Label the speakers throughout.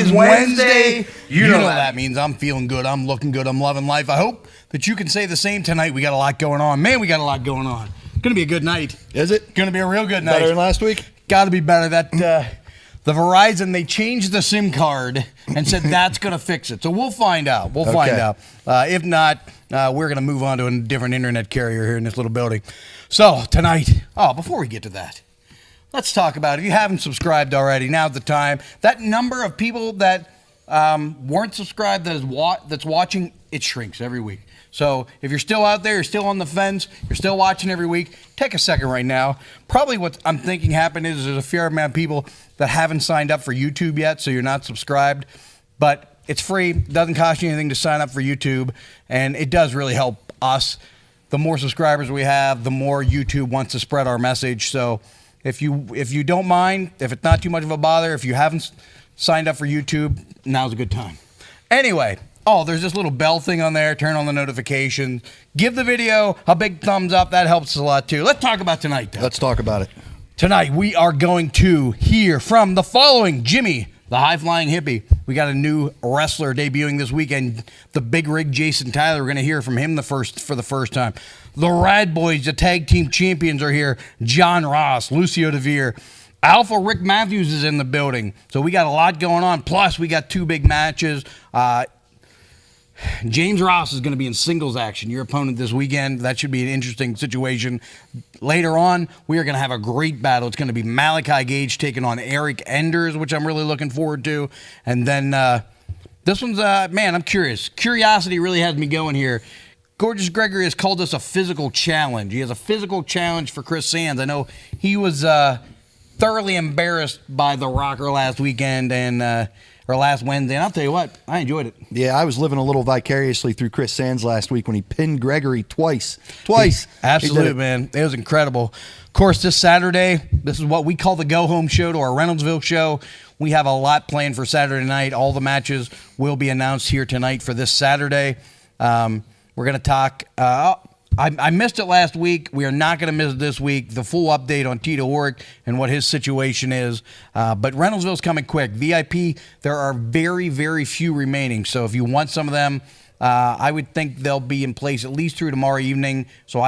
Speaker 1: is Wednesday. You know what that means. I'm feeling good. I'm looking good. I'm loving life. I hope that you can say the same tonight. We got a lot going on. Man, we got a lot going on. Going to be a good night.
Speaker 2: Is it?
Speaker 1: Going to be a real good night.
Speaker 2: Better than last week?
Speaker 1: Got to be better. That the Verizon, they changed the SIM card and said that's going to fix it. So we'll find out. We'll find out. If not, we're going to move on to a different internet carrier here in this little building. So tonight, before we get to that, let's talk about it. If you haven't subscribed already, now's the time. That number of people that weren't subscribed that's watching, it shrinks every week. So if you're still out there, you're still on the fence, you're still watching every week, take a second right now. Probably what I'm thinking happened is there's a fair amount of people that haven't signed up for YouTube yet, so you're not subscribed. But it's free. It doesn't cost you anything to sign up for YouTube, and it does really help us. The more subscribers we have, the more YouTube wants to spread our message. So if you don't mind, if it's not too much of a bother, if you haven't signed up for YouTube, now's a good time. Anyway, there's this little bell thing on there. Turn on the notification. Give the video a big thumbs up. That helps us a lot too. Let's talk about tonight, though.
Speaker 2: Let's talk about it.
Speaker 1: Tonight, we are going to hear from the following: Jimmy, the high-flying hippie. We got a new wrestler debuting this weekend, the Big Rig Jason Tyler. We're going to hear from him for the first time. The Rad Boys, the tag team champions, are here. John Ross, Lucio DeVere. Alpha Rick Matthews is in the building. So we got a lot going on. Plus, we got two big matches. James Ross is going to be in singles action, your opponent this weekend. That should be an interesting situation. Later on, we are going to have a great battle. It's going to be Malachi Gage taking on Eric Enders, which I'm really looking forward to. And then this one's, man, I'm curious. Curiosity really has me going here. Gorgeous Gregory has called this a physical challenge. He has a physical challenge for Chris Sands. I know he was thoroughly embarrassed by The Rocker last weekend or last Wednesday, and I'll tell you what, I enjoyed it.
Speaker 2: Yeah, I was living a little vicariously through Chris Sands last week when he pinned Gregory twice.
Speaker 1: Absolutely, man. It was incredible. Of course, this Saturday, this is what we call the go-home show to our Reynoldsville show. We have a lot planned for Saturday night. All the matches will be announced here tonight for this Saturday. We're going to talk... I missed it last week. We are not going to miss it this week. The full update on Tito Orrick and what his situation is. But Reynoldsville's coming quick. VIP, there are very, very few remaining. So if you want some of them, I would think they'll be in place at least through tomorrow evening. So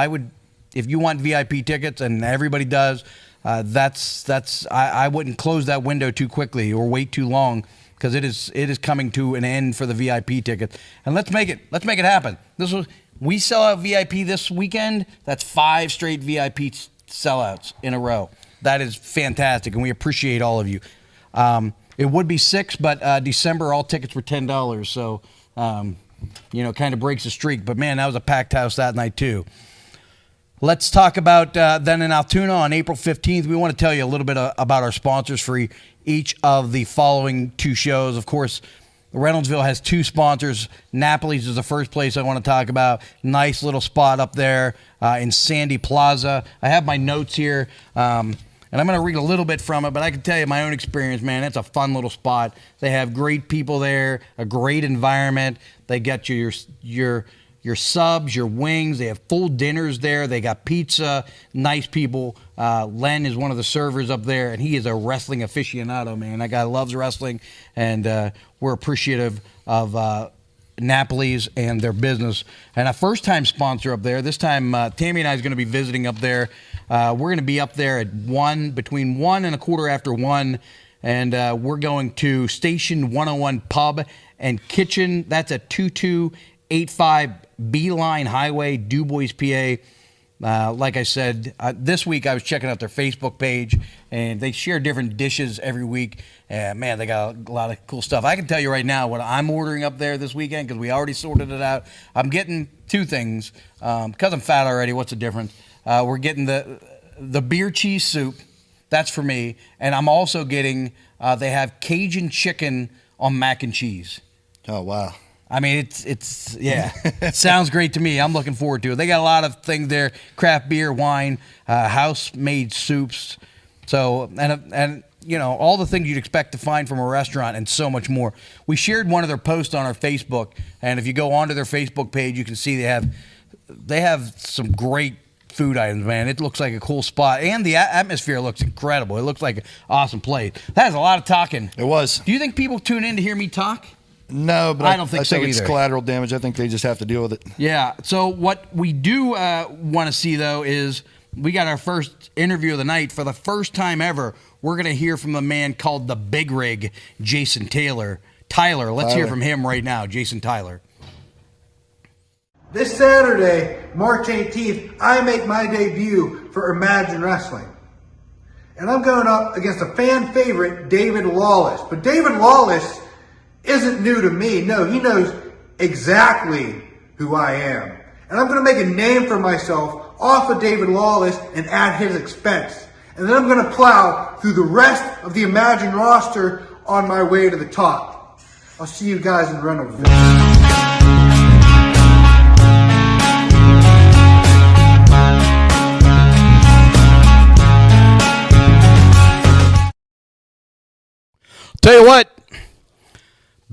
Speaker 1: if you want VIP tickets, and everybody does, I wouldn't close that window too quickly or wait too long, because it is coming to an end for the VIP tickets. And let's make it happen. We sell out VIP this weekend. That's 5 straight VIP sellouts in a row. That is fantastic, and we appreciate all of you. It would be 6, but December, all tickets were $10. So, kind of breaks the streak. But, man, that was a packed house that night, too. Let's talk about then in Altoona on April 15th. We want to tell you a little bit about our sponsors for each of the following 2 shows. Of course, Reynoldsville has 2 sponsors. Napoli's is the first place I want to talk about. Nice little spot up there in Sandy Plaza. I have my notes here, and I'm going to read a little bit from it, but I can tell you my own experience, man. It's a fun little spot. They have great people there, a great environment. They get you your subs, your wings. They have full dinners there. They got pizza. Nice people. Len is one of the servers up there, and he is a wrestling aficionado, man. That guy loves wrestling, and we're appreciative of Napoli's and their business. And a first-time sponsor up there. This time, Tammy and I is going to be visiting up there. We're going to be up there at between 1 and a quarter after 1, and we're going to Station 101 Pub and Kitchen. That's at 2285 Beeline Highway, DuBois, PA. Like I said, this week I was checking out their Facebook page, and they share different dishes every week. Man, they got a lot of cool stuff. I can tell you right now what I'm ordering up there this weekend, because we already sorted it out. I'm getting 2 things. Because I'm fat already, what's the difference? We're getting the beer cheese soup. That's for me. And I'm also getting, they have Cajun chicken on mac and cheese.
Speaker 2: Oh, wow.
Speaker 1: I mean, it's yeah. It sounds great to me. I'm looking forward to it. They got a lot of things there: craft beer, wine, house-made soups. So, and all the things you'd expect to find from a restaurant, and so much more. We shared one of their posts on our Facebook, and if you go onto their Facebook page, you can see they have some great food items, man. It looks like a cool spot, and the atmosphere looks incredible. It looks like an awesome place. That is a lot of talking.
Speaker 2: It was.
Speaker 1: Do you think people tune in to hear me talk?
Speaker 2: No, but
Speaker 1: I don't think so
Speaker 2: it's
Speaker 1: either.
Speaker 2: collateral damage. I think they just have to deal with it.
Speaker 1: Yeah. So what we do want to see, though, is we got our first interview of the night. For the first time ever, we're going to hear from a man called the Big Rig, Jason Tyler. Let's hear from him right now, Jason Tyler.
Speaker 3: This Saturday, March 18th, I make my debut for Imagine Wrestling. And I'm going up against a fan favorite, David Lawless. But David Lawless isn't new to me. No, he knows exactly who I am. And I'm going to make a name for myself off of David Lawless and at his expense. And then I'm going to plow through the rest of the Imagine roster on my way to the top. I'll see you guys in Reynoldsville.
Speaker 1: Tell you what,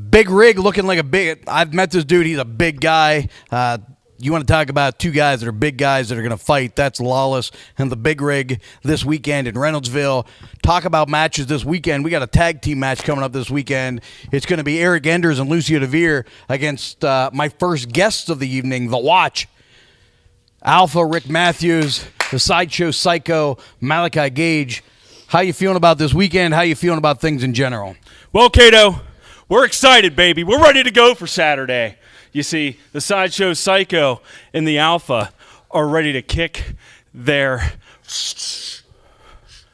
Speaker 1: Big Rig looking like I've met this dude. He's a big guy. You want to talk about two guys that are big guys that are going to fight. That's Lawless and the Big Rig this weekend in Reynoldsville. Talk about matches this weekend. We got a tag team match coming up this weekend. It's going to be Eric Enders and Lucio DeVere against my first guests of the evening, The Watch. Alpha, Rick Matthews, the Sideshow Psycho, Malachi Gage. How you feeling about this weekend? How you feeling about things in general?
Speaker 4: Well, Cato, we're excited, baby. We're ready to go for Saturday. You see, the Sideshow Psycho and the Alpha are ready to kick their...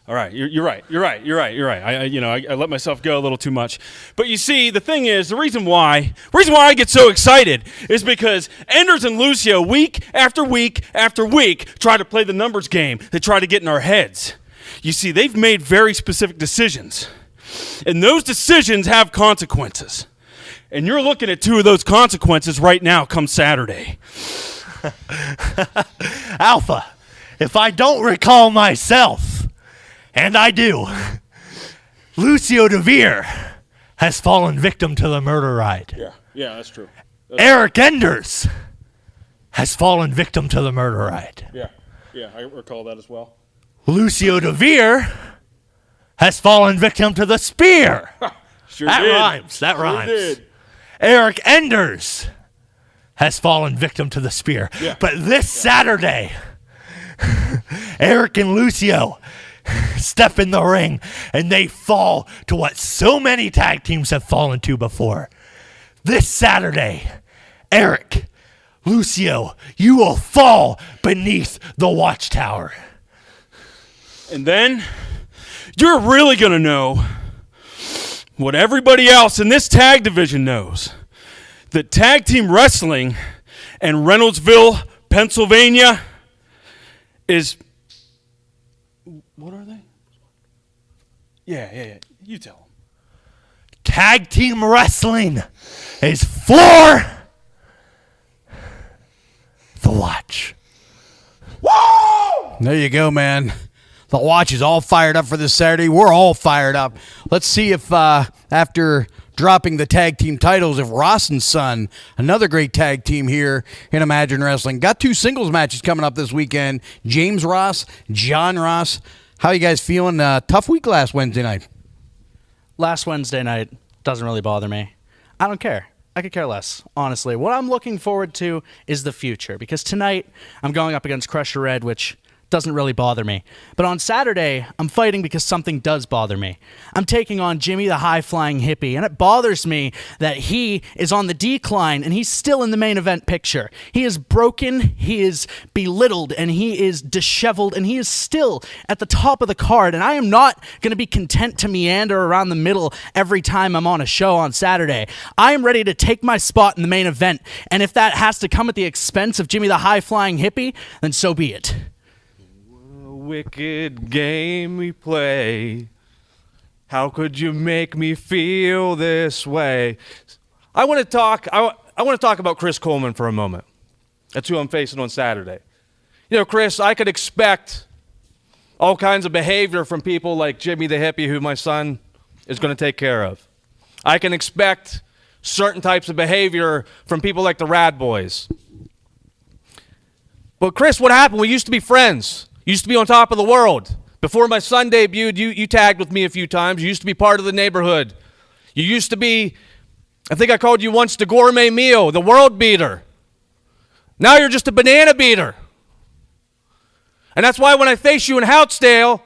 Speaker 4: All right, you're right. I let myself go a little too much. But you see, the thing is, the reason why I get so excited is because Enders and Lucio, week after week after week, try to play the numbers game. They try to get in our heads. You see, they've made very specific decisions, and those decisions have consequences. And you're looking at two of those consequences right now come Saturday.
Speaker 5: Alpha, if I don't recall myself, and I do, Lucio DeVere has fallen victim to the murder ride.
Speaker 4: Yeah, that's true.
Speaker 5: Eric Enders has fallen victim to the murder ride.
Speaker 4: Yeah, I recall that as well.
Speaker 5: Lucio DeVere has fallen victim to the spear.
Speaker 4: Sure
Speaker 5: that
Speaker 4: did.
Speaker 5: rhymes. That
Speaker 4: Sure
Speaker 5: rhymes.
Speaker 4: Did.
Speaker 5: Eric Enders has fallen victim to the spear.
Speaker 4: Yeah.
Speaker 5: But this Saturday, Eric and Lucio step in the ring and they fall to what so many tag teams have fallen to before. This Saturday, Eric, Lucio, you will fall beneath the watchtower.
Speaker 4: And then you're really going to know what everybody else in this tag division knows. That tag team wrestling in Reynoldsville, Pennsylvania is... What are they? Yeah. You tell them.
Speaker 5: Tag team wrestling is for the Watch.
Speaker 1: Woo! There you go, man. The Watch is all fired up for this Saturday. We're all fired up. Let's see if after dropping the tag team titles, if Ross and Son, another great tag team here in Imagine Wrestling, got two singles matches coming up this weekend. James Ross, John Ross. How you guys feeling? Tough week last Wednesday night.
Speaker 6: Last Wednesday night doesn't really bother me. I don't care. I could care less, honestly. What I'm looking forward to is the future, because tonight I'm going up against Crusher Red, which doesn't really bother me. But on Saturday, I'm fighting because something does bother me. I'm taking on Jimmy the High-Flying Hippie, and it bothers me that he is on the decline and he's still in the main event picture. He is broken, he is belittled, and he is disheveled, and he is still at the top of the card, and I am not going to be content to meander around the middle every time I'm on a show on Saturday. I am ready to take my spot in the main event, and if that has to come at the expense of Jimmy the High-Flying Hippie, then so be it.
Speaker 7: Wicked game we play. How could you make me feel this way? I want to talk about Chris Coleman for a moment. That's who I'm facing on Saturday. You know, Chris, I could expect all kinds of behavior from people like Jimmy the Hippie, who my son is going to take care of. I can expect certain types of behavior from people like the Rad Boys. But Chris, what happened? We used to be friends. You used to be on top of the world. Before my son debuted, you tagged with me a few times. You used to be part of the neighborhood. You used to be, I think I called you once the gourmet meal, the world beater. Now you're just a banana beater. And that's why when I face you in Houtsdale,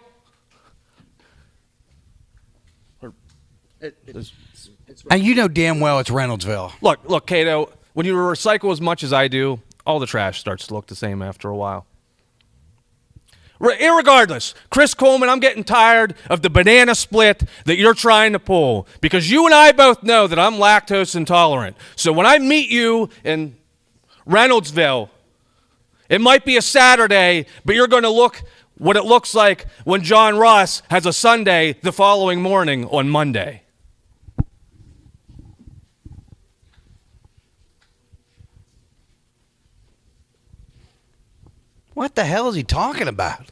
Speaker 1: And you know damn well it's Reynoldsville.
Speaker 7: look, Cato, when you recycle as much as I do, all the trash starts to look the same after a while. Irregardless, Chris Coleman, I'm getting tired of the banana split that you're trying to pull, because you and I both know that I'm lactose intolerant. So when I meet you in Reynoldsville, it might be a Saturday, but you're going to look what it looks like when John Ross has a Sunday the following morning on Monday.
Speaker 1: What the hell is he talking about?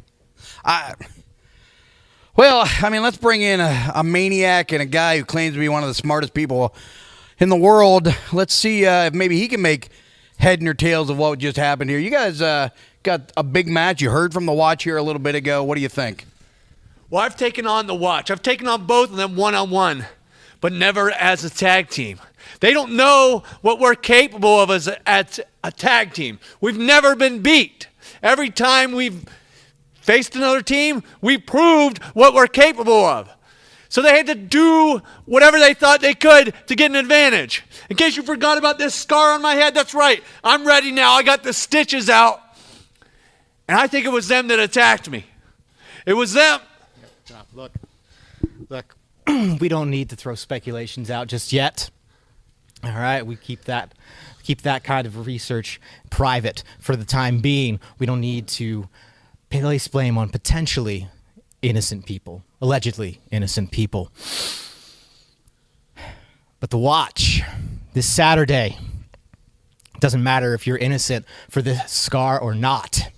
Speaker 1: Well, I mean, let's bring in a maniac and a guy who claims to be one of the smartest people in the world. Let's see if maybe he can make head or tails of what just happened here. You guys got a big match. You heard from the Watch here a little bit ago. What do you think?
Speaker 8: Well, I've taken on the Watch. I've taken on both of them one-on-one, but never as a tag team. They don't know what we're capable of as a tag team. We've never been beat. Every time we've faced another team, we proved what we're capable of. So they had to do whatever they thought they could to get an advantage. In case you forgot about this scar on my head, that's right. I'm ready now. I got the stitches out. And I think it was them that attacked me. It was them.
Speaker 9: Look, we don't need to throw speculations out just yet. All right, we keep that kind of research private for the time being. We don't need to place blame on potentially innocent people, allegedly innocent people. But the Watch, this Saturday, doesn't matter if you're innocent for this scar or not.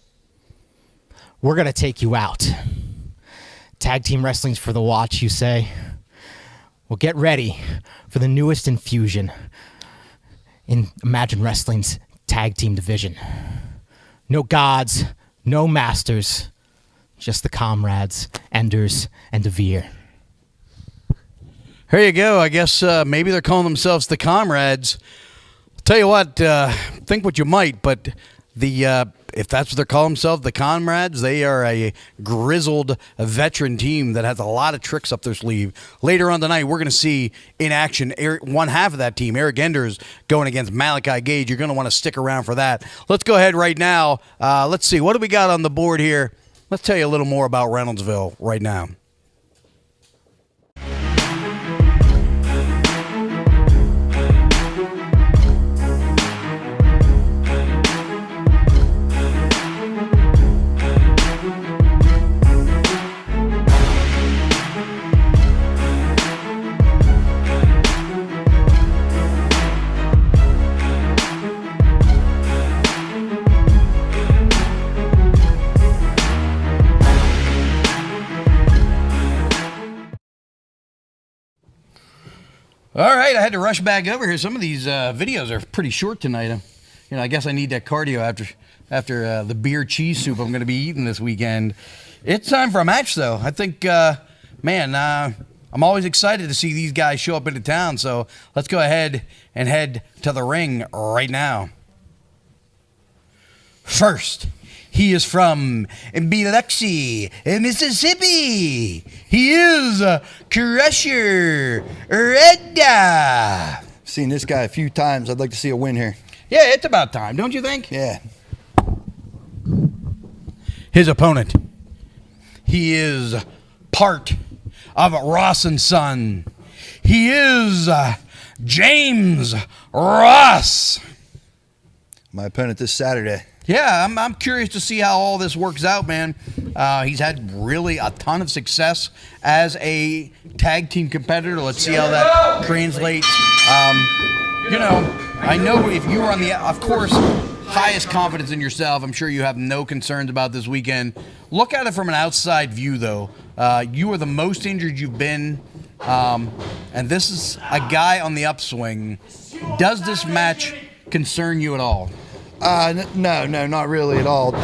Speaker 9: We're going to take you out. Tag team wrestling's for the Watch, you say? Well, get ready for the newest infusion in Imagine Wrestling's tag team division. No gods, no masters, just the comrades, Enders and Devere.
Speaker 1: Here you go. I guess maybe they're calling themselves the Comrades. Tell you what, think what you might, but if that's what they're calling themselves, the Comrades, they are a grizzled veteran team that has a lot of tricks up their sleeve. Later on tonight, we're going to see in action one half of that team, Eric Enders, going against Malachi Gage. You're going to want to stick around for that. Let's go ahead right now. Let's see. What do we got on the board here? Let's tell you a little more about Reynoldsville right now. All right, I had to rush back over here. Some of these videos are pretty short tonight. I guess I need that cardio after the beer cheese soup I'm going to be eating this weekend. It's time for a match, though. I think, I'm always excited to see these guys show up into town. So let's go ahead and head to the ring right now. First, he is from Biloxi, Mississippi. He is Crusher Redda.
Speaker 2: Seen this guy a few times. I'd like to see a win here.
Speaker 1: Yeah, it's about time, don't you think?
Speaker 2: Yeah.
Speaker 1: His opponent, he is part of Ross & Son. He is James Ross.
Speaker 2: My opponent this Saturday.
Speaker 1: Yeah, I'm curious to see how all this works out, man. He's had really a ton of success as a tag team competitor. Let's see how that translates. I know if you were on the, of course, highest confidence in yourself, I'm sure you have no concerns about this weekend. Look at it from an outside view, though. You are the most injured you've been, and this is a guy on the upswing. Does this match concern you at all?
Speaker 2: No, not really at all.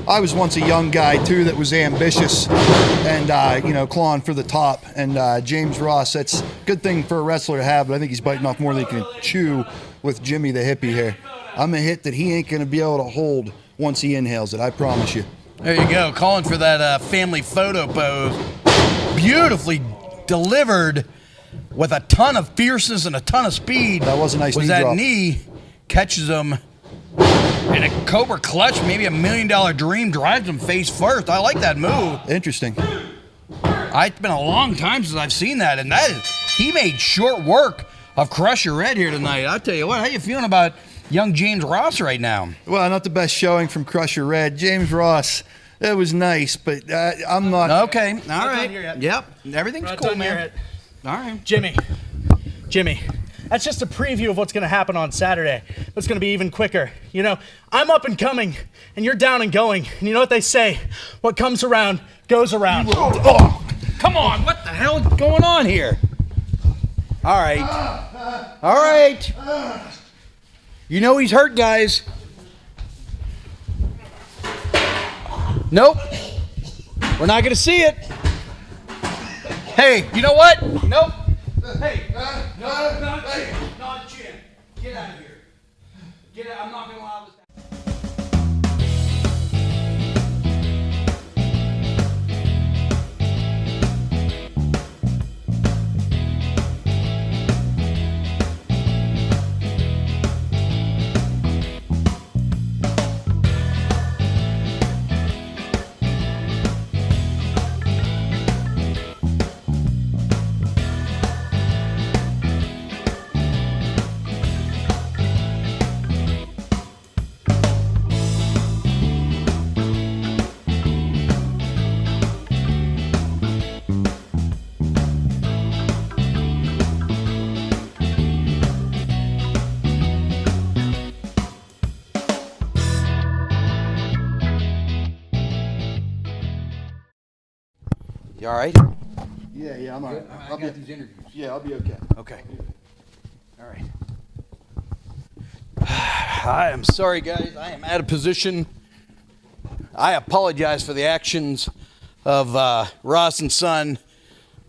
Speaker 2: I was once a young guy too that was ambitious and clawing for the top. And James Ross, that's a good thing for a wrestler to have, but I think he's biting off more than he can chew with Jimmy the hippie here. I'm a hit that he ain't gonna be able to hold once he inhales it. I promise you.
Speaker 1: There you go, calling for that family photo pose. Beautifully delivered with a ton of fierceness and a ton of speed.
Speaker 2: That was a nice knee
Speaker 1: that
Speaker 2: drop.
Speaker 1: knee catches him in a Cobra clutch, maybe $1 million dream, drives him face first. I like that move.
Speaker 2: Interesting.
Speaker 1: It's been a long time since I've seen that, and he made short work of Crusher Red here tonight. I'll tell you what, how you feeling about young James Ross right now?
Speaker 2: Well, not the best showing from Crusher Red. James Ross, that was nice, but I'm not.
Speaker 1: Okay, all right. Yep, everything's cool, man. All right.
Speaker 6: Jimmy, that's just a preview of what's going to happen on Saturday. That's going to be even quicker. You know, I'm up and coming, and you're down and going. And you know what they say? What comes around goes around.
Speaker 1: Oh, come on, what the hell is going on here? All right. All right. You know he's hurt, guys. Nope. We're not going to see it. Hey, you know what? Nope. Hey, not Jim. Get out of here. Get out. I'm not going to allow this. You all right?
Speaker 2: Yeah, I'm all right.
Speaker 1: I got these interviews.
Speaker 2: Yeah, I'll be okay.
Speaker 1: Okay. All right. I am sorry, guys. I am out of position. I apologize for the actions of Ross and Son.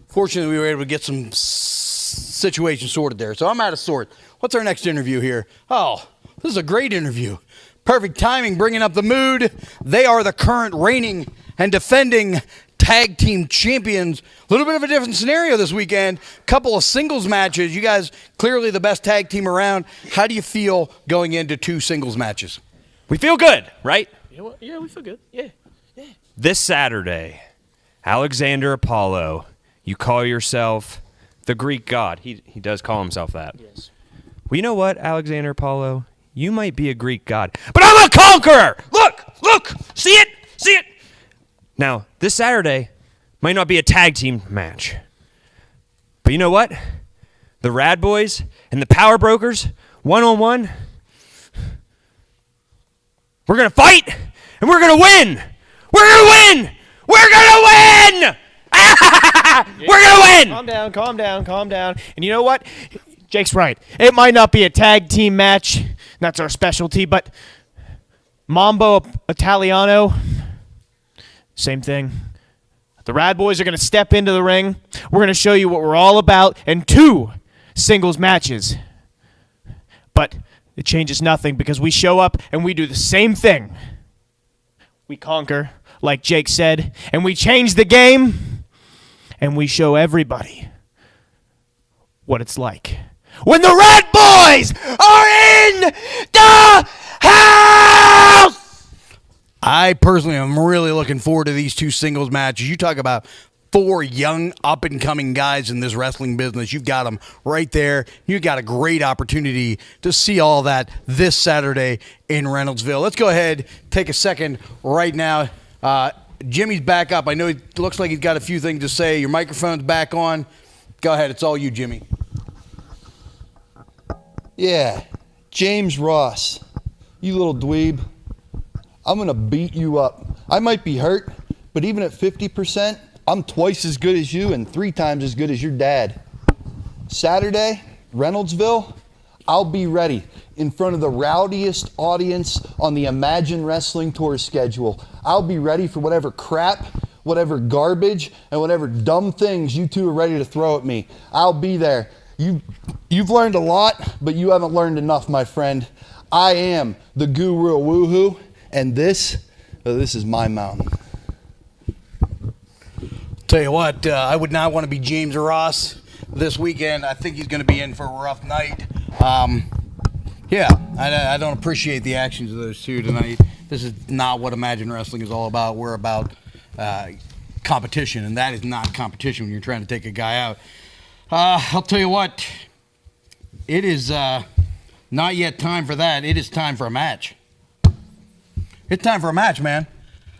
Speaker 1: Fortunately, we were able to get some situation sorted there. So I'm out of sort. What's our next interview here? Oh, this is a great interview. Perfect timing, bringing up the mood. They are the current reigning and defending tag team champions. A little bit of a different scenario this weekend. Couple of singles matches. You guys clearly the best tag team around. How do you feel going into 2 singles matches?
Speaker 7: We feel good, right?
Speaker 6: Yeah, we feel good. Yeah.
Speaker 7: This Saturday, Alexander Apollo, you call yourself the Greek god. He does call himself that.
Speaker 6: Yes.
Speaker 7: Well, you know what, Alexander Apollo? You might be a Greek god, but I'm a conqueror! Look! See it? Now, this Saturday might not be a tag team match. But you know what? The Rad Boys and the Power Brokers, one-on-one, we're going to fight, and we're going to win! We're going to win! We're going to win! We're going to win!
Speaker 10: Calm down. And you know what? Jake's right. It might not be a tag team match. That's our specialty, but Mambo Italiano, same thing. The Rad Boys are going to step into the ring. We're going to show you what we're all about in 2 singles matches. But it changes nothing because we show up and we do the same thing. We conquer, like Jake said, and we change the game, and we show everybody what it's like when the Rad Boys are in the house!
Speaker 1: I personally am really looking forward to these 2 singles matches. You talk about 4 young, up-and-coming guys in this wrestling business. You've got them right there. You've got a great opportunity to see all that this Saturday in Reynoldsville. Let's go ahead, take a second right now. Jimmy's back up. I know it looks like he's got a few things to say. Your microphone's back on. Go ahead. It's all you, Jimmy.
Speaker 2: Yeah, James Ross, you little dweeb. I'm going to beat you up. I might be hurt, but even at 50%, I'm twice as good as you and 3 times as good as your dad. Saturday, Reynoldsville, I'll be ready. in front of the rowdiest audience on the Imagine Wrestling Tour schedule. I'll be ready for whatever crap, whatever garbage, and whatever dumb things you two are ready to throw at me. I'll be there. You've learned a lot, but you haven't learned enough, my friend. I am the Guru of Woohoo, and this is my mountain.
Speaker 1: Tell you what, I would not want to be James Ross this weekend. I think he's going to be in for a rough night. Yeah, I don't appreciate the actions of those two tonight. This is not what Imagine Wrestling is all about. We're about competition, and that is not competition when you're trying to take a guy out. I'll tell you what, it is not yet time for that. It is time for a match. It's time for a match, man.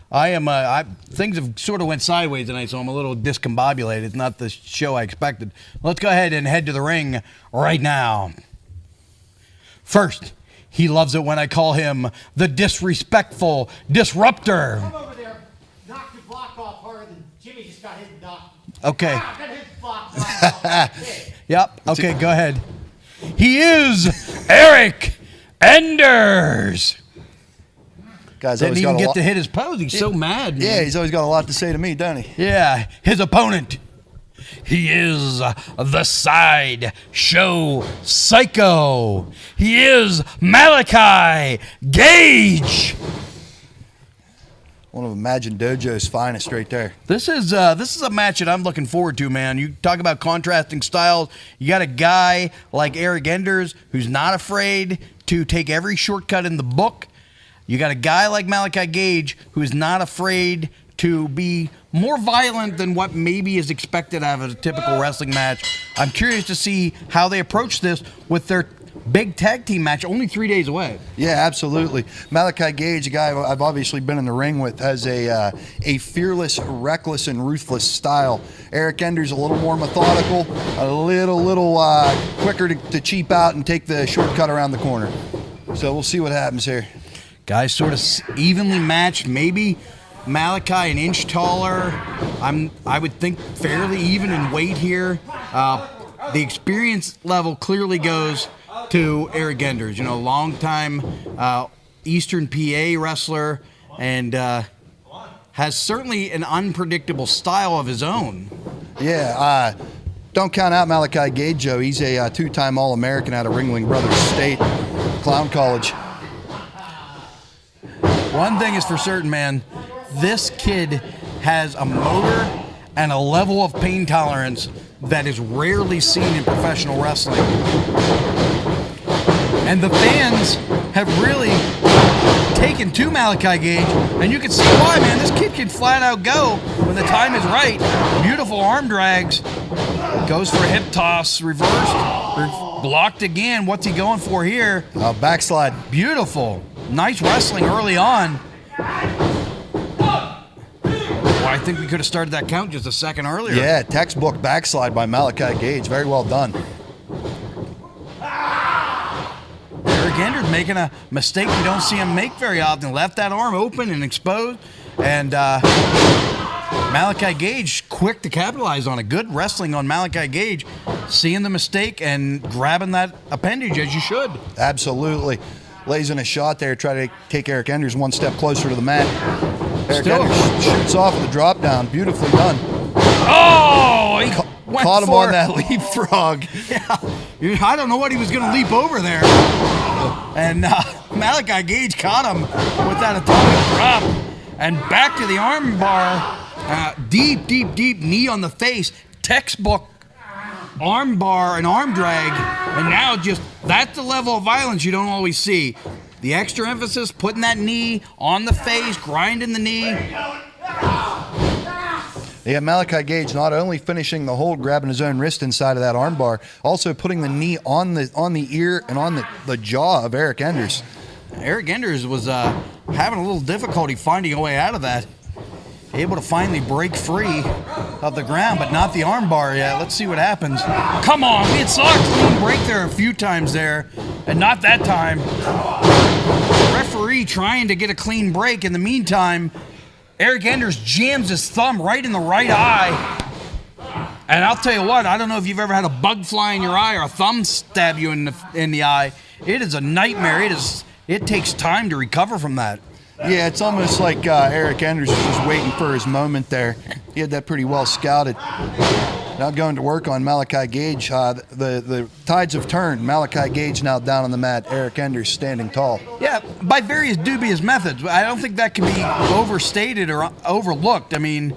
Speaker 1: Things have sort of went sideways tonight, so I'm a little discombobulated. It's not the show I expected. Let's go ahead and head to the ring right now. First, he loves it when I call him the disrespectful disruptor.
Speaker 9: Come over there, knock your block off harder than Jimmy just got hit and knocked.
Speaker 1: Okay.
Speaker 9: Got his block off.
Speaker 1: Yep. Okay, go ahead. He is Eric Enders.
Speaker 2: Guys,
Speaker 1: Didn't
Speaker 2: always
Speaker 1: even
Speaker 2: got a
Speaker 1: get
Speaker 2: lot.
Speaker 1: to hit his pose. He's so mad.
Speaker 2: Yeah,
Speaker 1: Man.
Speaker 2: he's always got a lot to say to me, doesn't he?
Speaker 1: Yeah, his opponent. He is the Side Show Psycho. He is Malachi Gage.
Speaker 2: One of Imagine Dojo's finest right there.
Speaker 1: This is a match that I'm looking forward to, man. You talk about contrasting styles. You got a guy like Eric Enders who's not afraid to take every shortcut in the book. You got a guy like Malachi Gage who is not afraid to be more violent than what maybe is expected out of a typical wrestling match. I'm curious to see how they approach this with their big tag team match only 3 days away.
Speaker 2: Yeah, absolutely. Malachi Gage, a guy I've obviously been in the ring with, has a fearless, reckless, and ruthless style. Eric Enders a little more methodical, a little quicker to cheap out and take the shortcut around the corner. So we'll see what happens here.
Speaker 1: Guys sort of evenly matched, maybe Malachi an inch taller. I would think fairly even in weight here. The experience level clearly goes to Eric Enders, longtime Eastern PA wrestler, and has certainly an unpredictable style of his own.
Speaker 2: Yeah, don't count out Malachi Gage, Joe. He's a two-time All-American out of Ringling Brothers State, Clown College.
Speaker 1: One thing is for certain, man. This kid has a motor and a level of pain tolerance that is rarely seen in professional wrestling. And the fans have really taken to Malachi Gage, and you can see why, man. This kid can flat out go when the time is right. Beautiful arm drags. Goes for a hip toss, reversed, blocked again. What's he going for here?
Speaker 2: Backslide.
Speaker 1: Beautiful. Nice wrestling early on. Well, I think we could have started that count just a second earlier.
Speaker 2: Yeah, textbook backslide by Malachi Gage. Very well done.
Speaker 1: Eric Enders making a mistake you don't see him make very often. Left that arm open and exposed. And Malachi Gage quick to capitalize on it. Good wrestling on Malachi Gage. Seeing the mistake and grabbing that appendage as you should.
Speaker 2: Absolutely. Lays in a shot there, try to take Eric Enders one step closer to the mat. Eric
Speaker 1: Still.
Speaker 2: Enders shoots off with a drop down. Beautifully done.
Speaker 1: Oh! He went
Speaker 2: Caught him
Speaker 1: for
Speaker 2: on that leapfrog.
Speaker 1: Yeah, I don't know what he was going to leap over there. And Malachi Gage caught him with that atomic drop. And back to the arm bar. Deep knee on the face. Textbook arm bar and arm drag. And now just, that's the level of violence you don't always see. The extra emphasis, putting that knee on the face, grinding the knee.
Speaker 2: Yeah, Malachi Gage not only finishing the hold, grabbing his own wrist inside of that armbar, also putting the knee on the ear and on the jaw of Eric Enders.
Speaker 1: Eric Enders was having a little difficulty finding a way out of that. Able to finally break free of the ground, but not the armbar yet. Let's see what happens. Come on, we had saw a clean break there a few times there, and not that time. Referee trying to get a clean break. In the meantime, Eric Enders jams his thumb right in the right eye. And I'll tell you what, I don't know if you've ever had a bug fly in your eye or a thumb stab you in the eye. It is a nightmare. It takes time to recover from that.
Speaker 2: Yeah, it's almost like Eric Enders was just waiting for his moment there. He had that pretty well scouted. Now going to work on Malachi Gage. The tides have turned. Malachi Gage now down on the mat. Eric Enders standing tall.
Speaker 1: Yeah, by various dubious methods. I don't think that can be overstated or overlooked. I mean,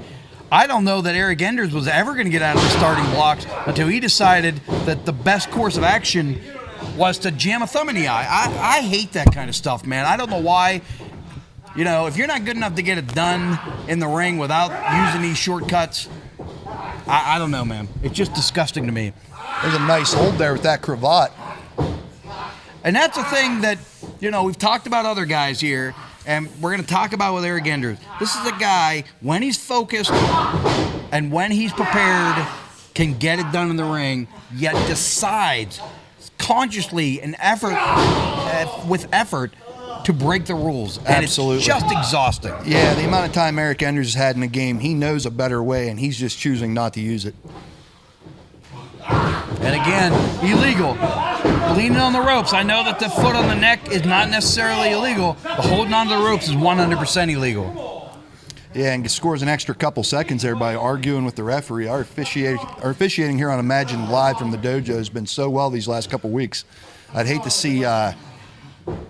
Speaker 1: I don't know that Eric Enders was ever going to get out of the starting blocks until he decided that the best course of action was to jam a thumb in the eye. I hate that kind of stuff, man. I don't know why. You know, if you're not good enough to get it done in the ring without using these shortcuts, I don't know, man. It's just disgusting to me.
Speaker 2: There's a nice hold there with that cravat.
Speaker 1: And that's a thing that, you know, we've talked about other guys here, and we're going to talk about with Eric Enders. This is a guy, when he's focused and when he's prepared, can get it done in the ring, yet decides consciously and with effort to break the rules. And
Speaker 2: Absolutely.
Speaker 1: It's just exhausting.
Speaker 2: Yeah, the amount of time Eric Enders has had in the game, he knows a better way, and he's just choosing not to use it.
Speaker 1: And again, illegal. Leaning on the ropes. I know that the foot on the neck is not necessarily illegal, but holding on to the ropes is 100% illegal.
Speaker 2: Yeah, and scores an extra couple seconds there by arguing with the referee. Our officiating here on Imagine Live from the dojo has been so well these last couple weeks. I'd hate to see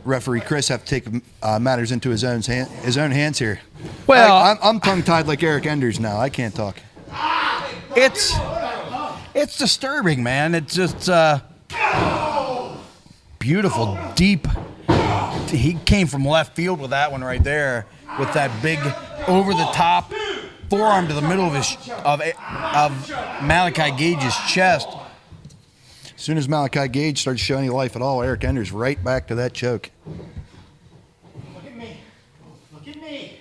Speaker 2: referee Chris have to take matters into his own hands here.
Speaker 1: Well,
Speaker 2: I'm tongue-tied like Eric Enders now. I can't talk.
Speaker 1: It's disturbing, man. It's just beautiful, deep. He came from left field with that one right there, with that big over-the-top forearm to the middle of Malachi Gage's chest.
Speaker 2: As soon as Malachi Gage started showing any life at all, Eric Enders right back to that choke.
Speaker 9: Look at me. Look at me.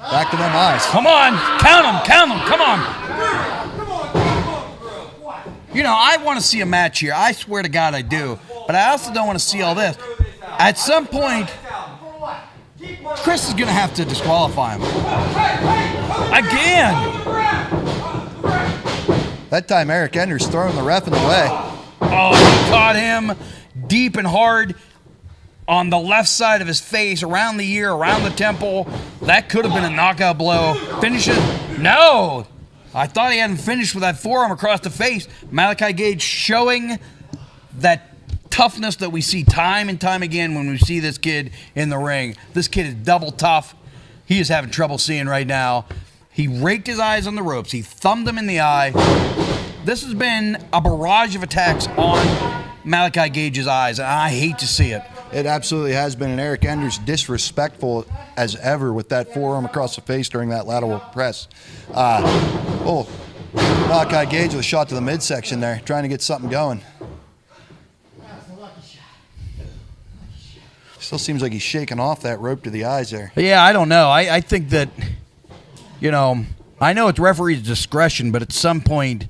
Speaker 2: Back to them eyes.
Speaker 1: Come on, count them, come on. You know, I want to see a match here. I swear to God I do. But I also don't want to see all this. At some point, Chris is going to have to disqualify him. Again.
Speaker 2: That time Eric Enders throwing the ref in the way.
Speaker 1: Oh, he caught him deep and hard on the left side of his face, around the ear, around the temple. That could have been a knockout blow. Finishes? No. I thought he hadn't finished with that forearm across the face. Malachi Gage showing that toughness that we see time and time again when we see this kid in the ring. This kid is double tough. He is having trouble seeing right now. He raked his eyes on the ropes. He thumbed him in the eye. This has been a barrage of attacks on Malachi Gage's eyes, and I hate to see it.
Speaker 2: It absolutely has been, and Eric Enders disrespectful as ever with that forearm across the face during that lateral press. Malachi Gage with a shot to the midsection there, trying to get something going. Still seems like he's shaking off that rope to the eyes there.
Speaker 1: Yeah, I don't know. I think that, you know, I know it's referee's discretion, but at some point,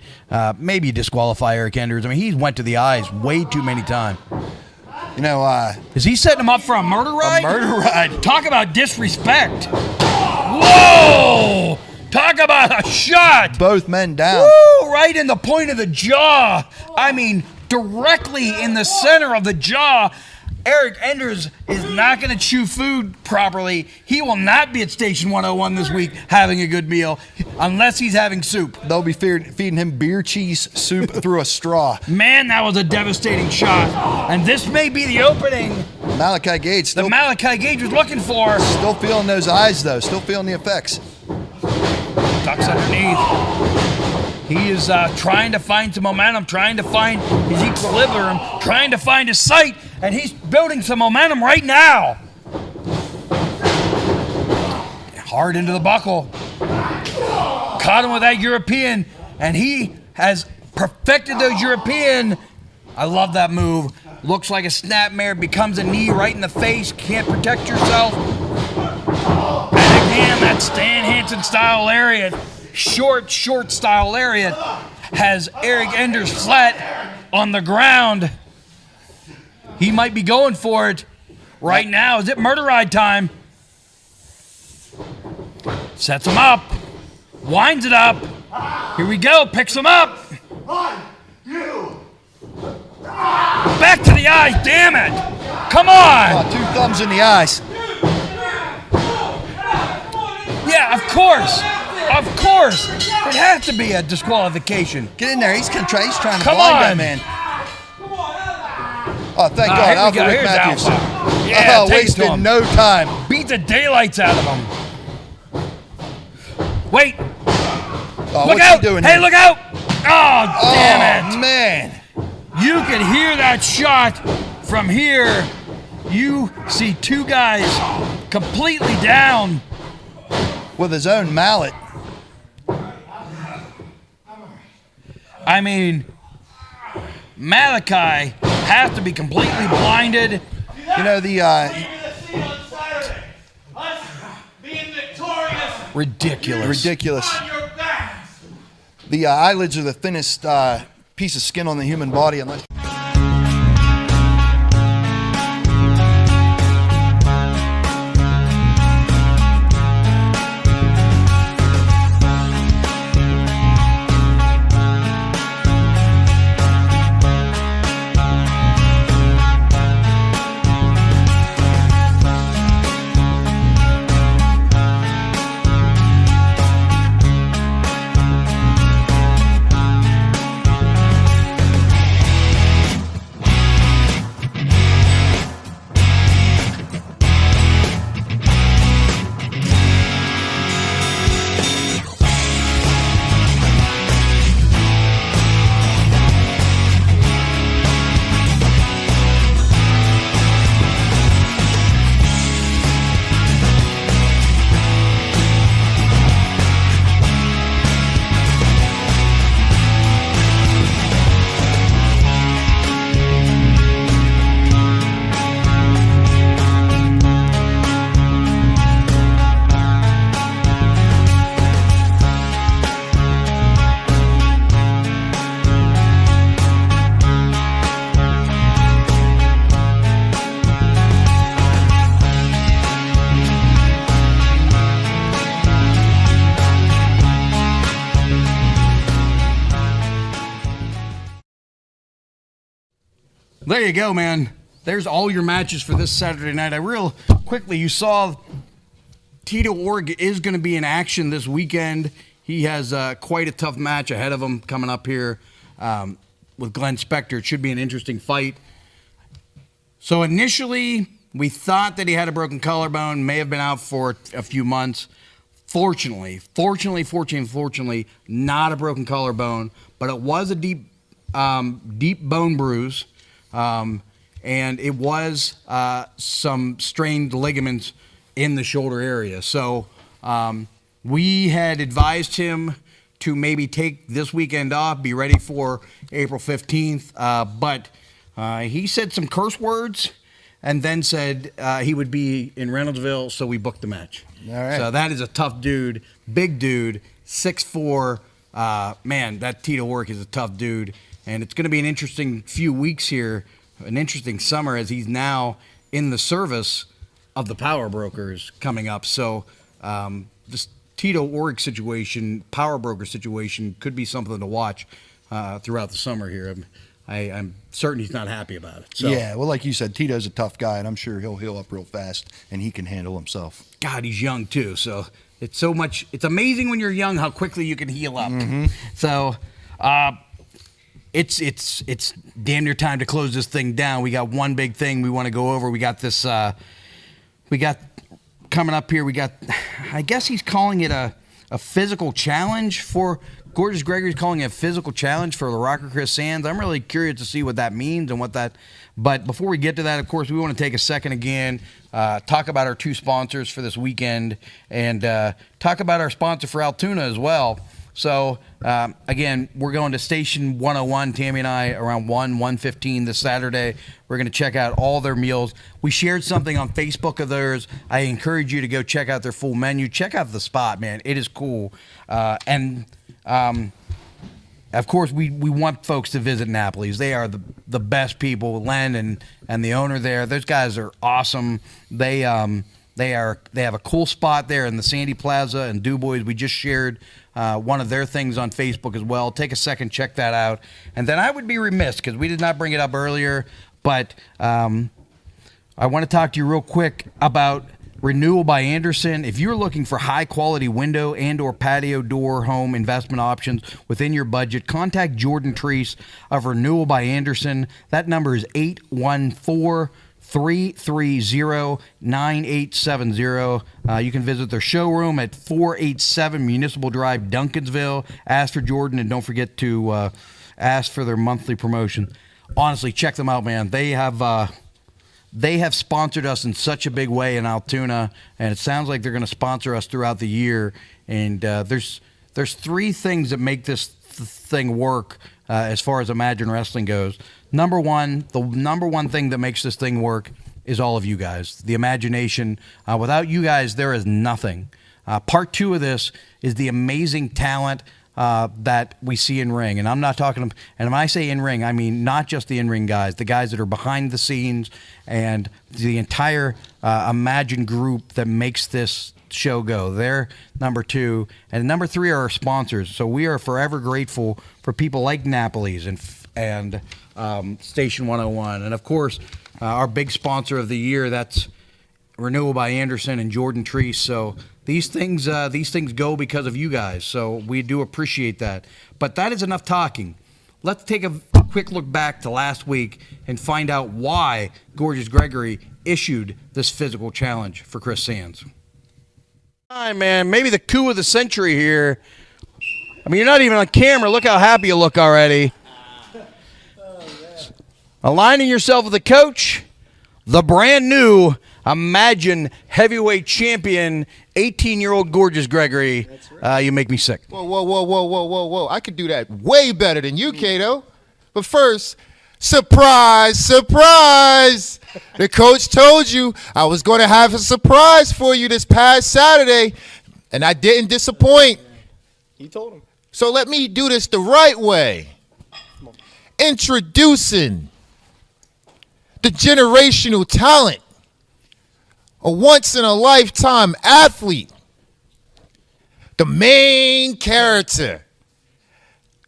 Speaker 1: maybe disqualify Eric Enders. I mean, he went to the eyes way too many times.
Speaker 2: You know,
Speaker 1: is he setting him up for a murder ride?
Speaker 2: A murder ride.
Speaker 1: Talk about disrespect. Whoa! Talk about a shot.
Speaker 2: Both men down.
Speaker 1: Woo! Right in the point of the jaw. I mean, directly in the center of the jaw. Eric Enders is not going to chew food properly. He will not be at Station 101 this week having a good meal unless he's having soup.
Speaker 2: They'll be feeding him beer cheese soup through a straw.
Speaker 1: Man, that was a devastating shot. And this may be the opening
Speaker 2: Malachi Gage still,
Speaker 1: that Malachi Gage was looking for.
Speaker 2: Still feeling those eyes, though. Still feeling the effects.
Speaker 1: Ducks underneath. He is trying to find some momentum, trying to find his equilibrium, trying to find his sight, and he's building some momentum right now. Hard into the buckle. Caught him with that European, and he has perfected those European. I love that move. Looks like a snapmare, becomes a knee right in the face. Can't protect yourself. And again, that Stan Hansen style lariat. Short style lariat has Eric Enders flat on the ground. He might be going for it right now. Is it murder ride time? Sets him up. Winds it up. Here we go. Picks him up.
Speaker 2: 1, 2.
Speaker 1: Back to the eyes. Damn it. Come on.
Speaker 2: 2 thumbs in the eyes.
Speaker 1: Yeah, of course. Of course. It has to be a disqualification.
Speaker 2: Get in there. He's trying to
Speaker 1: Come
Speaker 2: blind
Speaker 1: on.
Speaker 2: that man. Oh, thank God.
Speaker 1: Here we
Speaker 2: Alpha
Speaker 1: go.
Speaker 2: Rick
Speaker 1: Here's
Speaker 2: Matthews.
Speaker 1: Alpha. Yeah, take it to
Speaker 2: wasted
Speaker 1: him.
Speaker 2: no time.
Speaker 1: Beat the daylights out of him. Wait.
Speaker 2: Oh,
Speaker 1: Look
Speaker 2: what's
Speaker 1: out.
Speaker 2: he doing
Speaker 1: Hey,
Speaker 2: here?
Speaker 1: look out. Oh, damn it.
Speaker 2: Man.
Speaker 1: You can hear that shot from here. You see 2 guys completely down.
Speaker 2: With his own mallet.
Speaker 1: I mean, Malachi has to be completely blinded.
Speaker 2: You know, the
Speaker 1: Ridiculous.
Speaker 2: The eyelids are the thinnest piece of skin on the human body unless
Speaker 1: There you go, man. There's all your matches for this Saturday night. You saw Tito Org is going to be in action this weekend. He has quite a tough match ahead of him coming up here with Glenn Spector. It should be an interesting fight. So initially, we thought that he had a broken collarbone, may have been out for a few months. Fortunately, not a broken collarbone, but it was a deep bone bruise. And it was some strained ligaments in the shoulder area. So we had advised him to maybe take this weekend off, be ready for April 15th. But he said some curse words and then said he would be in Reynoldsville, so we booked the match.
Speaker 2: All right.
Speaker 1: So that is a tough dude, big dude, 6'4". Man, that Tito Org is a tough dude. And it's going to be an interesting few weeks here, an interesting summer as he's now in the service of the power brokers coming up. So this Tito Org situation, power broker situation, could be something to watch throughout the summer here. I'm certain he's not happy about it. So,
Speaker 2: yeah, well, like you said, Tito's a tough guy, and I'm sure he'll heal up real fast, and he can handle himself.
Speaker 1: God, he's young too. So it's amazing when you're young how quickly you can heal up.
Speaker 2: Mm-hmm.
Speaker 1: So it's damn near time to close this thing down. We got one big thing we want to go over. We got this. We got coming up here. We got. I guess he's calling it a physical challenge for. Gorgeous Gregory's calling it a physical challenge for the Rocker Chris Sands. I'm really curious to see what that means and what that. But before we get to that, of course, we want to take a second again, talk about our two sponsors for this weekend, and talk about our sponsor for Altoona as well. So, again, we're going to Station 101, Tammy and I, around 1:15 this Saturday. We're going to check out all their meals. We shared something on Facebook of theirs. I encourage you to go check out their full menu. Check out the spot, man. It is cool. Of course, we want folks to visit Napoli's. They are the best people. Len and the owner there, those guys are awesome. They They have a cool spot there in the Sandy Plaza in DuBois. We just shared one of their things on Facebook as well. Take a second, check that out. And then I would be remiss because we did not bring it up earlier, but I want to talk to you real quick about Renewal by Andersen. If you're looking for high-quality window and or patio door home investment options within your budget, contact Jordan Treese of Renewal by Andersen. That number is 814-330-9870. You can visit their showroom at 487 Municipal Drive, Duncansville. Ask for Jordan, and don't forget to ask for their monthly promotion. Honestly, check them out, man. They have sponsored us in such a big way in Altoona, and it sounds like they're going to sponsor us throughout the year. And there's three things that make this thing work as far as Imagine Wrestling goes. The number one thing that makes this thing work is all of you guys, the imagination. Without you guys, there is nothing. Part two of this is the amazing talent that we see in ring. And I'm not talking, and when I say in ring, I mean not just the in-ring guys, the guys that are behind the scenes and the entire Imagine group that makes this show go. They're number two. And number three are our sponsors. So we are forever grateful for people like Napoli's and Station 101. And of course, our big sponsor of the year, that's Renewal by Andersen and Jordan Treese. So these things go because of you guys. So we do appreciate that. But that is enough talking. Let's take a quick look back to last week and find out why Gorgeous Gregory issued this physical challenge for Chris Sands. All right, man, maybe the coup of the century here. I mean, you're not even on camera. Look how happy you look already. Aligning yourself with the coach, the brand new Imagine heavyweight champion, 18-year-old Gorgeous Gregory. Right. You make me sick.
Speaker 11: Whoa. I could do that way better than you, Kato. But first, surprise. The coach told you I was going to have a surprise for you this past Saturday, and I didn't disappoint.
Speaker 10: You told him.
Speaker 11: So let me do this the right way. Introducing the generational talent, a once-in-a-lifetime athlete, the main character.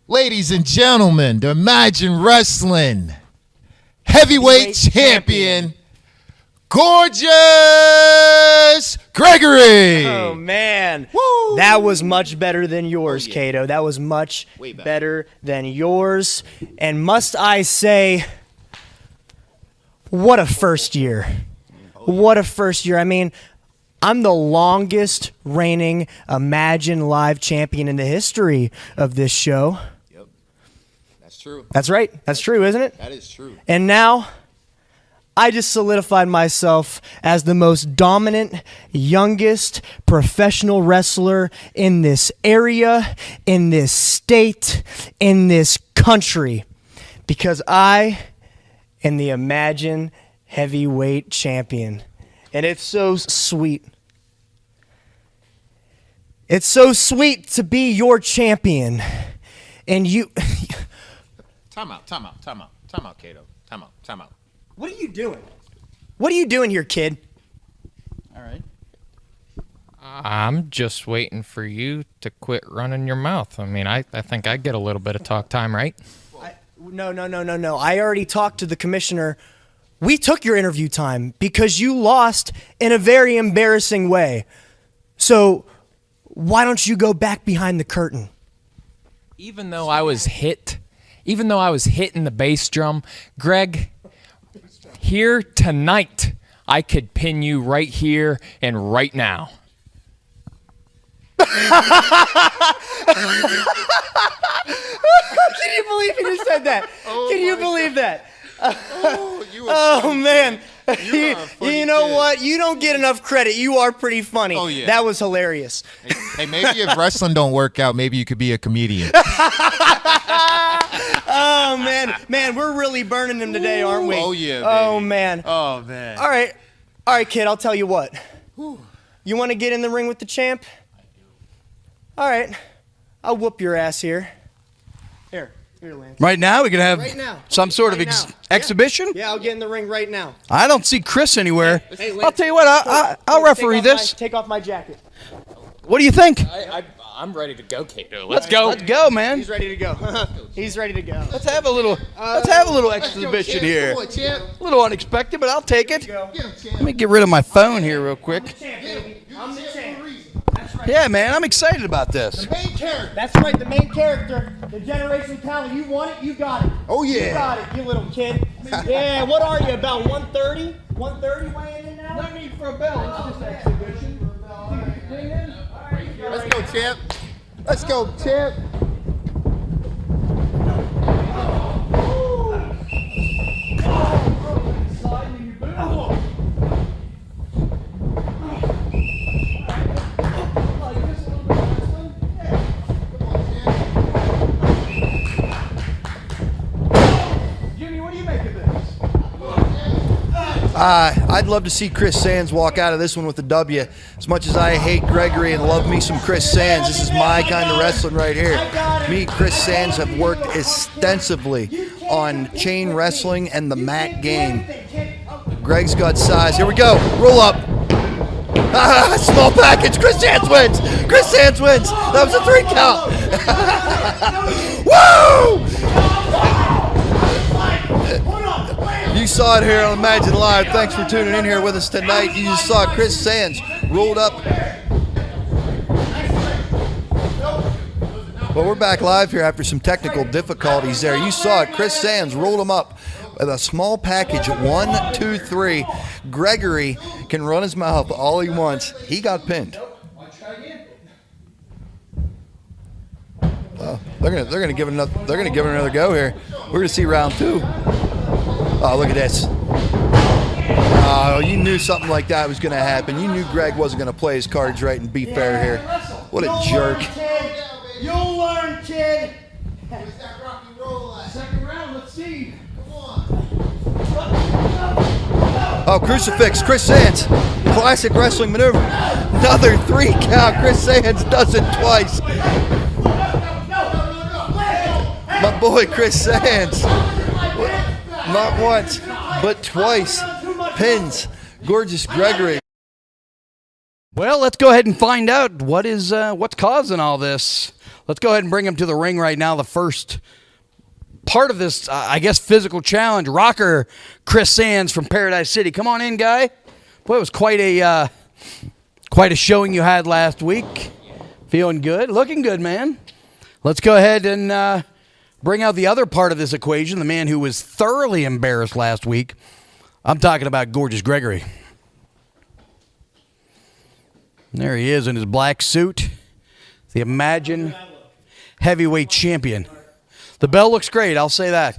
Speaker 11: Ladies and gentlemen, the Imagine Wrestling heavyweight champion, Gorgeous Gregory.
Speaker 10: Oh, man. Woo. That was much better than yours, Kato. That was much better than yours. And must I say, what a first year. What a first year. I mean, I'm the longest reigning Imagine Live champion in the history of this show.
Speaker 11: Yep. That's true.
Speaker 10: That's right. That's true, isn't it?
Speaker 11: That is true.
Speaker 10: And now, I just solidified myself as the most dominant, youngest professional wrestler in this area, in this state, in this country. Because I am the Imagine heavyweight champion. And it's so sweet. It's so sweet to be your champion. And you...
Speaker 11: Time out, Kato. Time out.
Speaker 10: What are you doing? What are you doing here, kid?
Speaker 1: All right.
Speaker 12: I'm just waiting for you to quit running your mouth. I mean, I think I get a little bit of talk time, right?
Speaker 10: No. I already talked to the commissioner. We took your interview time because you lost in a very embarrassing way. So why don't you go back behind the curtain?
Speaker 12: Even though I was hit in the bass drum, Greg, here tonight, I could pin you right here and right now.
Speaker 10: Can you believe he just said that? Can you believe that? Oh man. You know what? You don't get enough credit. You are pretty funny.
Speaker 11: Oh, yeah.
Speaker 10: That was hilarious.
Speaker 11: Hey, maybe if wrestling don't work out, maybe you could be a comedian.
Speaker 10: Oh man, we're really burning him today, aren't we?
Speaker 11: Oh yeah. Baby.
Speaker 10: Oh man.
Speaker 11: Oh man.
Speaker 10: All right, kid. I'll tell you what. You want to get in the ring with the champ? I do. All right. I'll whoop your ass here. Here. Here, Lance.
Speaker 1: Right now, we could have
Speaker 10: Right now.
Speaker 1: some sort of
Speaker 10: Right now.
Speaker 1: exhibition.
Speaker 10: Yeah, I'll get in the ring right now.
Speaker 1: I don't see Chris anywhere.
Speaker 10: Hey, Lance,
Speaker 1: I'll tell you what, I'll referee this.
Speaker 10: Take off my jacket.
Speaker 1: What do you think?
Speaker 12: I'm ready to go, Kato. Let's go.
Speaker 1: Let's go, man.
Speaker 10: He's ready to go. He's ready to go.
Speaker 1: Let's have a little exhibition here.
Speaker 11: Come on, champ.
Speaker 1: A little unexpected, but I'll take it.
Speaker 11: Get him, champ.
Speaker 1: Let me get rid of my phone here real quick.
Speaker 10: I'm the champ.
Speaker 1: Yeah, man, I'm excited about this.
Speaker 11: Main character.
Speaker 10: That's right, the main character, the generational talent. You want it, you got it.
Speaker 11: Oh, yeah.
Speaker 10: You got it, you little kid. Yeah, what are you, about 130? 130 weighing in now? No need for a bell, it's just exhibition.
Speaker 11: Let's go, champ. Let's go, champ.
Speaker 10: Jimmy, what do you make of this?
Speaker 2: I'd love to see Chris Sands walk out of this one with a W. As much as I hate Gregory and love me some Chris Sands, this is my kind of wrestling right here. Me, Chris Sands have worked extensively on chain wrestling and the mat game. Greg's got size. Here we go. Roll up. Small package. Chris Sands wins. Chris Sands wins. That was a 3 count. Woo! You saw it here on Imagine Live. Thanks for tuning in here with us tonight. You just saw Chris Sands rolled up. Well, we're back live here after some technical difficulties there. You saw it. Chris Sands rolled him up with a small package. 1, 2, 3. Gregory can run his mouth all he wants. He got pinned. They're gonna give it another go here. We're gonna see round 2. Oh, look at this. Oh, you knew something like that was gonna happen. You knew Greg wasn't gonna play his cards right and be fair here. What a jerk.
Speaker 10: You'll learn, kid.
Speaker 11: Where's that rock and roll at?
Speaker 10: Second round, let's see.
Speaker 11: Come on.
Speaker 2: Oh, crucifix. Chris Sands. Classic wrestling maneuver. Another 3 count. Chris Sands does it twice. My boy Chris Sands. Not once, but twice. Pins. Gorgeous Gregory. Well, let's go ahead and find out what's causing all this. Let's go ahead and bring him to the ring right now. The first part of this, I guess, physical challenge. Rocker Chris Sands from Paradise City. Come on in, guy. Boy, it was quite a showing you had last week. Feeling good, looking good, man. Let's go ahead and bring out the other part of this equation. The man who was thoroughly embarrassed last week. I'm talking about Gorgeous Gregory. There he is in his black suit. The Imagine Heavyweight Champion. The bell looks great, I'll say that.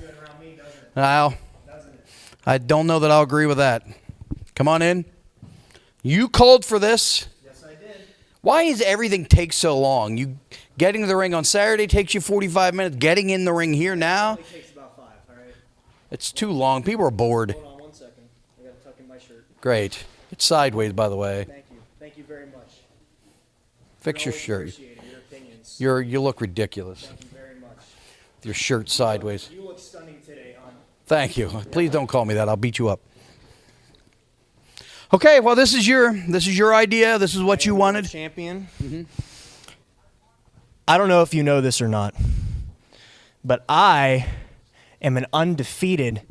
Speaker 2: I don't know that I'll agree with that. Come on in. You called for this.
Speaker 10: Yes, I did.
Speaker 1: Why does everything take so long? You getting to the ring on Saturday takes you 45 minutes. Getting in the ring here now,
Speaker 10: It takes about 5, all right?
Speaker 1: it's too long. People are bored.
Speaker 10: Hold on 1 second. I got to tuck in my shirt.
Speaker 1: Great. It's sideways, by the way.
Speaker 10: Thank you. Thank you very much.
Speaker 1: Fix your
Speaker 10: Always
Speaker 1: shirt.
Speaker 10: appreciate it, your opinions.
Speaker 1: You look ridiculous.
Speaker 10: Thank you very much.
Speaker 1: With your shirt sideways.
Speaker 10: You look stunning today, hon.
Speaker 1: Thank you. Please don't call me that. I'll beat you up. Okay, well this is your idea. This is what you wanted.
Speaker 10: Champion. I don't know if you know this or not, but I am an undefeated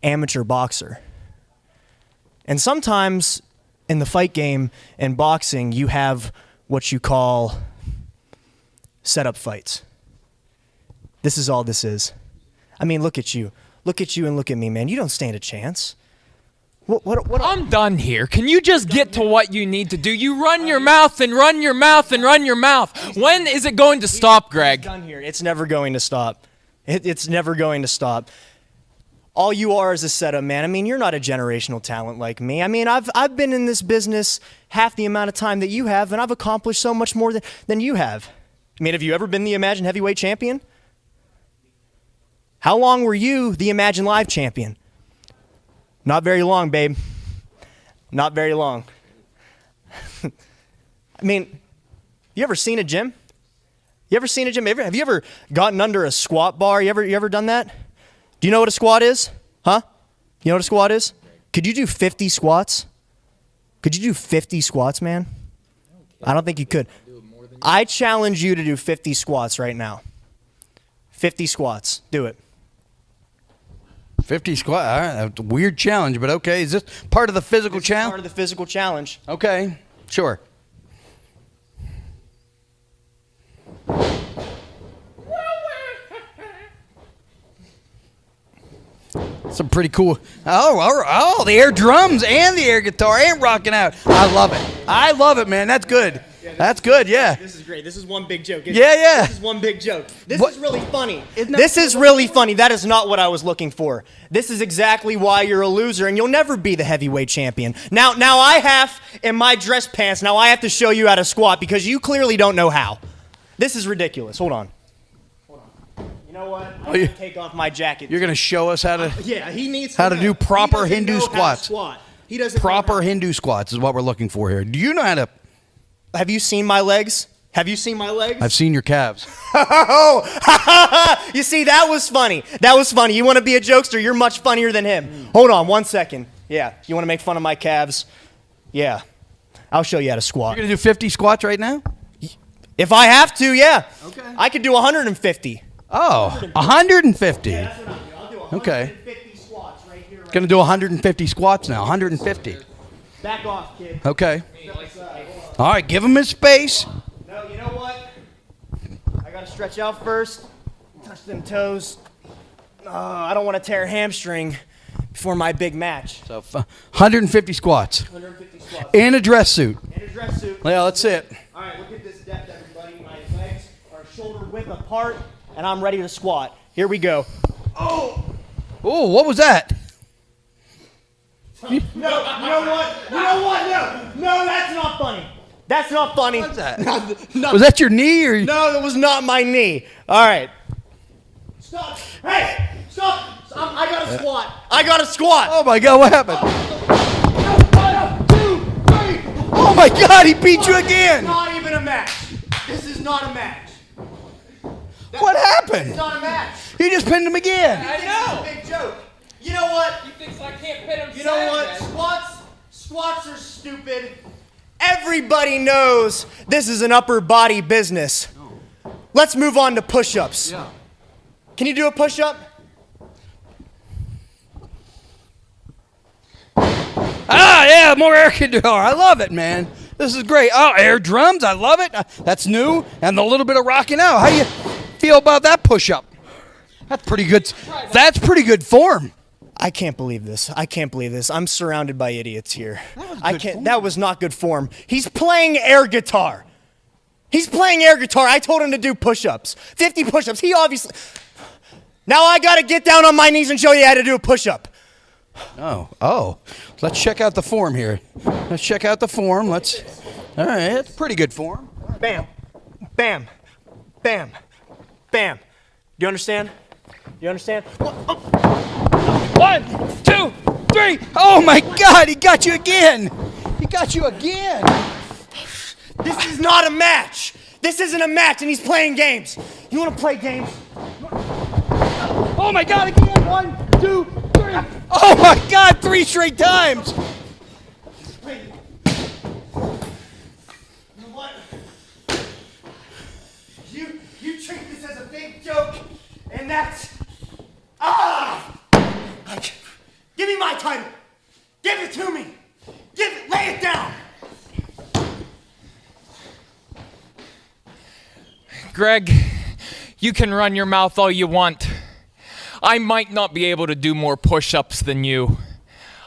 Speaker 10: amateur boxer. And sometimes in the fight game and boxing, you have what you call setup fights. This is all this is. I mean, look at you. Look at you and look at me, man. You don't stand a chance. What
Speaker 12: I'm done here. Can you just get to what you need to do? You run your mouth and run your mouth and run your mouth. When is it going to stop, Greg?
Speaker 10: done here. It's never going to stop. It's never going to stop. All you are is a setup, man. I mean, you're not a generational talent like me. I mean, I've been in this business half the amount of time that you have, and I've accomplished so much more than you have. I mean, have you ever been the Imagine Heavyweight Champion? How long were you the Imagine Live Champion? Not very long, babe. Not very long. I mean, you ever seen a gym?
Speaker 9: You ever seen a gym? Have you ever gotten under a squat bar? You ever done that? Do you know what a squat is? Huh? You know what a squat is? Could you do 50 squats? Could you do 50 squats, man? I don't think you could. I challenge you to do 50 squats right now. 50 squats. Do it.
Speaker 1: 50 squat. All right, that's a weird challenge, but okay. Is this part of the physical challenge?
Speaker 9: Part of the physical challenge.
Speaker 1: Okay, sure. Some pretty cool. Oh, the air drums and the air guitar and rocking out. I love it. I love it, man. That's good. That's good, yeah.
Speaker 9: This is great. This is one big joke.
Speaker 1: Yeah.
Speaker 9: This is one big joke. This is really funny. This is really funny. That is not what I was looking for. This is exactly why you're a loser and you'll never be the heavyweight champion. Now I have, in my dress pants, now I have to show you how to squat because you clearly don't know how. This is ridiculous. Hold on. You know what? I'm going to take off my jacket.
Speaker 1: You're going to show us how to
Speaker 9: Yeah, he needs
Speaker 1: how to
Speaker 9: know.
Speaker 1: do proper
Speaker 9: He doesn't
Speaker 1: Hindu
Speaker 9: know how to
Speaker 1: squats.
Speaker 9: squat. He doesn't know
Speaker 1: Proper
Speaker 9: how.
Speaker 1: Hindu squats is what we're looking for here. Do you know how to?
Speaker 9: Have you seen my legs? Have you seen my legs?
Speaker 1: I've seen your calves.
Speaker 9: You see, that was funny. That was funny. You want to be a jokester? You're much funnier than him. Hold on 1 second. Yeah, you want to make fun of my calves? Yeah. I'll show you how to squat.
Speaker 1: You're going to do 50 squats right now?
Speaker 9: If I have to, yeah. Okay. I could do 150.
Speaker 1: Oh, 150.
Speaker 9: Yeah, that's what I'll do. I'll do 150 squats right here.
Speaker 1: Going to do 150 squats now. 150.
Speaker 9: Back off, kid.
Speaker 1: Okay. All right, give him his space.
Speaker 9: No, you know what? I got to stretch out first. Touch them toes. I don't want to tear a hamstring before my big match.
Speaker 1: So 150 squats.
Speaker 9: 150 squats.
Speaker 1: In a dress suit.
Speaker 9: In a dress suit.
Speaker 1: Yeah, that's it.
Speaker 9: All right, look at this depth, everybody. My legs are shoulder width apart, and I'm ready to squat. Here we go.
Speaker 1: Oh, what was that?
Speaker 9: No, you know what? No, that's not funny. That's not funny.
Speaker 1: What was that? Was that your knee or?
Speaker 9: No, that was not my knee. All right. Stop. Hey, stop. I got to squat. I got to squat.
Speaker 1: Oh my God, what happened?
Speaker 9: 1, 2, 3.
Speaker 1: Oh my God, he beat you again.
Speaker 9: It's not even a match. This is not a match.
Speaker 1: What happened?
Speaker 9: It's not a match.
Speaker 1: You just pinned him again.
Speaker 9: I know. It's a big joke. You know what?
Speaker 12: You think I can't pin him?
Speaker 9: You know what? Squats are stupid. Everybody knows this is an upper body business. Let's move on to push-ups.
Speaker 1: Yeah.
Speaker 9: Can you do a push-up?
Speaker 1: Yeah, more air guitar. I love it, man. This is great. Oh, air drums. I love it. That's new. And a little bit of rocking out. How do you feel about that push-up? That's pretty good. That's pretty good form.
Speaker 9: I can't believe this. I'm surrounded by idiots here.
Speaker 1: Form.
Speaker 9: That was not good form. He's playing air guitar. I told him to do push-ups. 50 push-ups. He obviously... Now I got to get down on my knees and show you how to do a push-up.
Speaker 1: Oh. Let's check out the form here. All right, that's pretty good form.
Speaker 9: Bam. Bam. Bam. Bam. Do you understand?
Speaker 1: 1, 2, 3. Oh my God, he got you again.
Speaker 9: This is not a match. This isn't a match, and he's playing games. You want to play games?
Speaker 1: Oh my God, again. 1, 2, 3. Oh my God, 3 straight times.
Speaker 9: You know what? You treat this as a big joke, and that's... Give me my title. Give it to me. Lay it down.
Speaker 12: Greg, you can run your mouth all you want. I might not be able to do more push-ups than you.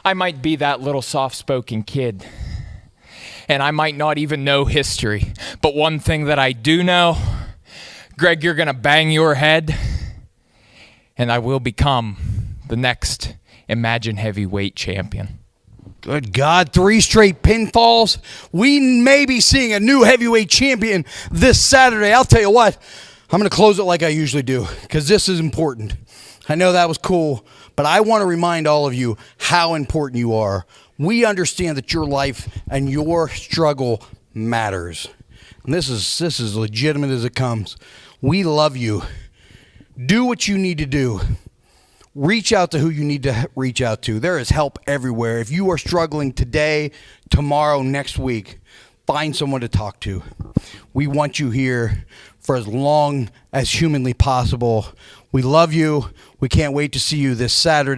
Speaker 12: I might be that little soft-spoken kid. And I might not even know history. But one thing that I do know, Greg, you're going to bang your head, and I will become the next Imagine Heavyweight champion.
Speaker 1: Good God, 3 straight pinfalls. We may be seeing a new heavyweight champion this Saturday. I'll tell you what, I'm going to close it like I usually do because this is important. I know that was cool, but I want to remind all of you how important you are. We understand that your life and your struggle matters. and this is as legitimate as it comes. We love you. Do what you need to do. Reach out to who you need to reach out to. There is help everywhere. If you are struggling today, tomorrow, next week, find someone to talk to. We want you here for as long as humanly possible. We love you. We can't wait to see you this Saturday.